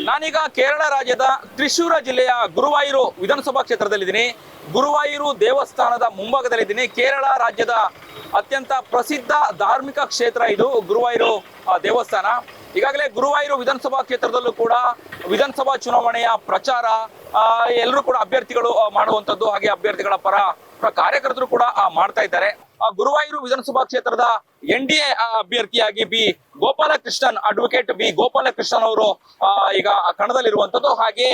ನಾನೀಗ ಕೇರಳ ರಾಜ್ಯದ ತ್ರಿಶೂರ ಜಿಲ್ಲೆಯ ಗುರುವಾಯೂರು ವಿಧಾನಸಭಾ ಕ್ಷೇತ್ರದಲ್ಲಿದ್ದೀನಿ. ಗುರುವಾಯೂರು ದೇವಸ್ಥಾನದ ಮುಂಭಾಗದಲ್ಲಿದ್ದೀನಿ. ಕೇರಳ ರಾಜ್ಯದ ಅತ್ಯಂತ ಪ್ರಸಿದ್ಧ ಧಾರ್ಮಿಕ ಕ್ಷೇತ್ರ ಇದು ಗುರುವಾಯೂರು ದೇವಸ್ಥಾನ. ಈಗಾಗಲೇ ಗುರುವಾಯೂರು ವಿಧಾನಸಭಾ ಕ್ಷೇತ್ರದಲ್ಲೂ ಕೂಡ ವಿಧಾನಸಭಾ ಚುನಾವಣೆಯ ಪ್ರಚಾರ ಎಲ್ಲರೂ ಕೂಡ ಅಭ್ಯರ್ಥಿಗಳು ಮಾಡುವಂತದ್ದು, ಹಾಗೆ ಅಭ್ಯರ್ಥಿಗಳ ಪರ ಕಾರ್ಯಕರ್ತರು ಕೂಡ ಮಾಡ್ತಾ ಇದ್ದಾರೆ. ಗುರುವಾಯೂರು ವಿಧಾನಸಭಾ ಕ್ಷೇತ್ರದ NDA ಅಭ್ಯರ್ಥಿಯಾಗಿ ಗೋಪಾಲಕೃಷ್ಣನ್, ಅಡ್ವೊಕೇಟ್ ಗೋಪಾಲಕೃಷ್ಣನ್ ಅವರು ಈಗ ಕಣದಲ್ಲಿರುವಂತದ್ದು. ಹಾಗೆ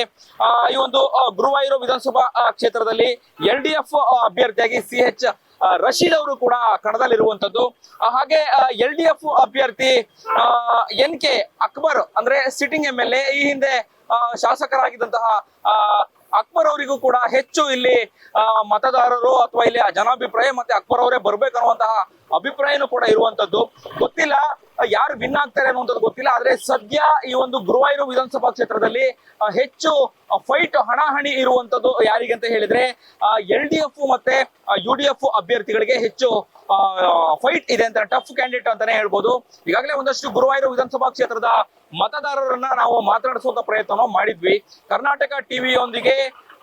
ಈ ಒಂದು ಗುರುವಾಯೂರು ವಿಧಾನಸಭಾ ಕ್ಷೇತ್ರದಲ್ಲಿ LDF ಅಭ್ಯರ್ಥಿಯಾಗಿ CH ರಶೀದ್ ಅವರು ಕೂಡ ಕಣದಲ್ಲಿರುವಂತದ್ದು. ಹಾಗೆ LDF ಅಭ್ಯರ್ಥಿ NK ಅಕ್ಬರ್ ಅಂದ್ರೆ ಸಿಟ್ಟಿಂಗ್ MLA, ಈ ಹಿಂದೆ ಶಾಸಕರಾಗಿದ್ದಂತಹ ಅಕ್ಬರ್ ಅವರಿಗೂ ಕೂಡ ಹೆಚ್ಚು ಇಲ್ಲಿ ಮತದಾರರು ಅಥವಾ ಇಲ್ಲಿ ಜನಾಭಿಪ್ರಾಯ ಮತ್ತೆ ಅಕ್ಬರ್ ಅವರೇ ಬರ್ಬೇಕನ್ನುವಂತಹ ಅಭಿಪ್ರಾಯನೂ ಕೂಡ ಇರುವಂತದ್ದು. ಗೊತ್ತಿಲ್ಲ ಯಾರು ವಿನ್ ಆಗ್ತಾರೆ ಅನ್ನುವಂಥದ್ದು ಗೊತ್ತಿಲ್ಲ. ಆದ್ರೆ ಸದ್ಯ ಈ ಒಂದು ಗುರುವಾಯೂರು ವಿಧಾನಸಭಾ ಕ್ಷೇತ್ರದಲ್ಲಿ ಹೆಚ್ಚು ಫೈಟ್, ಹಣಾಹಣಿ ಇರುವಂತದ್ದು ಯಾರಿಗೆ ಅಂತ ಹೇಳಿದ್ರೆ LDF ಮತ್ತೆ UDF ಅಭ್ಯರ್ಥಿಗಳಿಗೆ ಹೆಚ್ಚು ಫೈಟ್ ಇದೆ ಅಂತ, ಟಫ್ ಕ್ಯಾಂಡಿಡೇಟ್ ಅಂತಾನೆ ಹೇಳ್ಬೋದು. ಈಗಾಗಲೇ ಒಂದಷ್ಟು ಗುರುವಾಯೂರು ವಿಧಾನಸಭಾ ಕ್ಷೇತ್ರದ ಮತದಾರರನ್ನ ನಾವು ಮಾತನಾಡಿಸುವಂತ ಪ್ರಯತ್ನ ಮಾಡಿದ್ವಿ. ಕರ್ನಾಟಕ ಟಿವಿಯೊಂದಿಗೆ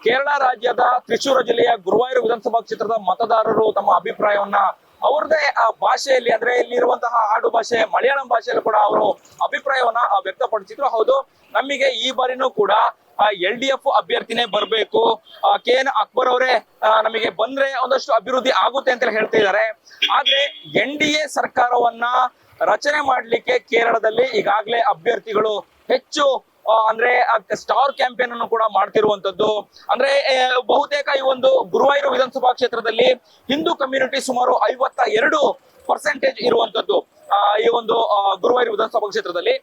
ಕೇರಳ ರಾಜ್ಯದ ತ್ರಿಶೂರ ಜಿಲ್ಲೆಯ ಗುರುವಾಯೂರು ವಿಧಾನಸಭಾ ಕ್ಷೇತ್ರದ ಮತದಾರರು ತಮ್ಮ ಅಭಿಪ್ರಾಯವನ್ನ ಅವರದೇ ಭಾಷೆಯಲ್ಲಿ, ಅಂದ್ರೆ ಇಲ್ಲಿರುವಂತಹ ಆಡು ಭಾಷೆ ಮಲಯಾಳಂ ಭಾಷೆಯಲ್ಲಿ ಕೂಡ ಅವರು ಅಭಿಪ್ರಾಯವನ್ನ ವ್ಯಕ್ತಪಡಿಸಿದ್ರು. ಹೌದು, ನಮಗೆ ಈ ಬಾರಿನೂ ಕೂಡ LDF ಅಭ್ಯರ್ಥಿನೇ ಬರ್ಬೇಕು, KN ಅಕ್ಬರ್ ಅವರೇ ನಮಗೆ ಬಂದ್ರೆ ಒಂದಷ್ಟು ಅಭಿವೃದ್ಧಿ ಆಗುತ್ತೆ ಅಂತ ಹೇಳ್ತಾ ಇದ್ದಾರೆ. ಆದ್ರೆ NDA ಸರ್ಕಾರವನ್ನ ರಚನೆ ಮಾಡ್ಲಿಕ್ಕೆ ಕೇರಳದಲ್ಲಿ ಈಗಾಗಲೇ ಅಭ್ಯರ್ಥಿಗಳು ಹೆಚ್ಚು ಅಂದ್ರೆ ಸ್ಟಾರ್ ಕ್ಯಾಂಪೇನ್ ಅನ್ನು ಕೂಡ ಮಾಡ್ತಿರುವಂತದ್ದು. ಅಂದ್ರೆ ಬಹುತೇಕ ಈ ಒಂದು ಗುರುವಾಯೂರು ವಿಧಾನಸಭಾ ಕ್ಷೇತ್ರದಲ್ಲಿ ಹಿಂದೂ ಕಮ್ಯುನಿಟಿ ಸುಮಾರು 52% ಇರುವಂತದ್ದು ಈ ಒಂದು ಗುರುವಾಯೂರು ವಿಧಾನಸಭಾ ಕ್ಷೇತ್ರದಲ್ಲಿ.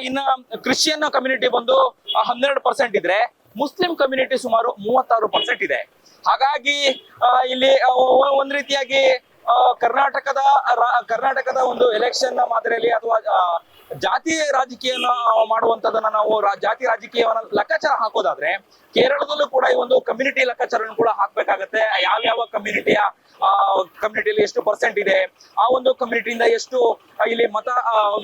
ಇನ್ನ ಕ್ರಿಶ್ಚಿಯನ್ ಕಮ್ಯುನಿಟಿ ಬಂದು 12% ಇದ್ರೆ, ಮುಸ್ಲಿಂ ಕಮ್ಯುನಿಟಿ ಸುಮಾರು 36% ಇದೆ. ಹಾಗಾಗಿ ಇಲ್ಲಿ ಒಂದ್ ರೀತಿಯಾಗಿ ಕರ್ನಾಟಕದ ಒಂದು ಎಲೆಕ್ಷನ್ ಮಾದರಿಯಲ್ಲಿ ಅಥವಾ ಜಾತಿ ರಾಜಕೀಯನ ಮಾಡುವಂತದನ್ನ ನಾವು ಜಾತಿ ರಾಜಕೀಯವನ್ನ ಲೆಕ್ಕಾಚಾರ ಹಾಕೋದಾದ್ರೆ ಕೇರಳದಲ್ಲೂ ಕೂಡ ಈ ಒಂದು ಕಮ್ಯುನಿಟಿ ಲೆಕ್ಕಾಚಾರ ಕೂಡ ಹಾಕ್ಬೇಕಾಗತ್ತೆ. ಯಾವ್ಯಾವ ಕಮ್ಯುನಿಟಿಯಲ್ಲಿ ಎಷ್ಟು ಪರ್ಸೆಂಟ್ ಇದೆ, ಆ ಒಂದು ಕಮ್ಯುನಿಟಿಯಿಂದ ಎಷ್ಟು ಇಲ್ಲಿ ಮತ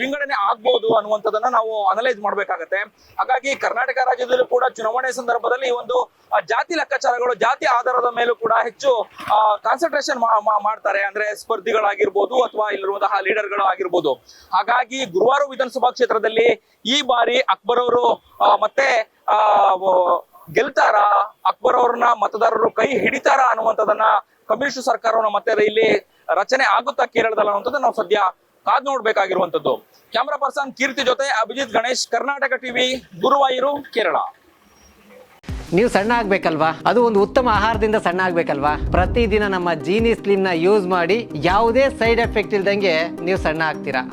ವಿಂಗಡಣೆ ಆಗ್ಬಹುದು ಅನ್ನುವಂಥದ್ದನ್ನ ನಾವು ಅನಲೈಸ್ ಮಾಡ್ಬೇಕಾಗತ್ತೆ. ಹಾಗಾಗಿ ಕರ್ನಾಟಕ ರಾಜ್ಯದಲ್ಲೂ ಕೂಡ ಚುನಾವಣೆ ಸಂದರ್ಭದಲ್ಲಿ ಈ ಒಂದು ಜಾತಿ ಲೆಕ್ಕಾಚಾರಗಳು, ಜಾತಿ ಆಧಾರದ ಮೇಲೂ ಕೂಡ ಹೆಚ್ಚು ಕಾನ್ಸಂಟ್ರೇಷನ್ ಮಾಡ್ತಾರೆ, ಅಂದ್ರೆ ಸ್ಪರ್ಧಿಗಳಾಗಿರ್ಬೋದು ಅಥವಾ ಇಲ್ಲಿರುವಂತಹ ಲೀಡರ್ಗಳು ಆಗಿರ್ಬೋದು. ಹಾಗಾಗಿ ಗುರುವಾಯೂರು ವಿಧಾನಸಭಾ ಕ್ಷೇತ್ರದಲ್ಲಿ ಈ ಬಾರಿ ಅಕ್ಬರ್ ಅವರು ಮತ್ತೆ ಗೆಲ್ತಾರ, ಅಕ್ಬರ್ ಅವ್ರನ್ನ ಮತದಾರರು ಕೈ ಹಿಡಿತಾರ ಅನ್ನುವಂಥದ್ದನ್ನ, ಕಮ್ಯುನಿಸ್ಟ್ ಸರ್ಕಾರವನ್ನ ಮತ್ತೆ ಇಲ್ಲಿ ರಚನೆ ಆಗುತ್ತಾ ಕೇರಳದಲ್ಲಿ ಅನ್ನುವಂಥದ್ದು ನಾವು ಸದ್ಯ ಕಾದ್ ನೋಡ್ಬೇಕಾಗಿರುವಂತದ್ದು. ಕ್ಯಾಮರಾ ಪರ್ಸನ್ ಕೀರ್ತಿ ಜೊತೆ ಅಭಿಜಿತ್ ಗಣೇಶ್, ಕರ್ನಾಟಕ ಟಿವಿ, ಗುರುವಾಯೂರು, ಕೇರಳ. ನೀವು ಸಣ್ಣ ಆಗ್ಬೇಕಲ್ವಾ? ಅದು ಒಂದು ಉತ್ತಮ ಆಹಾರದಿಂದ ಸಣ್ಣ ಆಗ್ಬೇಕಲ್ವಾ? ಪ್ರತಿದಿನ ನಮ್ಮ ಜೀನಿ ಸ್ಲಿಮ್ ನ ಯೂಸ್ ಮಾಡಿ ಯಾವುದೇ ಸೈಡ್ ಎಫೆಕ್ಟ್ ಇಲ್ದಂಗೆ ನೀವು ಸಣ್ಣ ಆಗ್ತೀರಾ.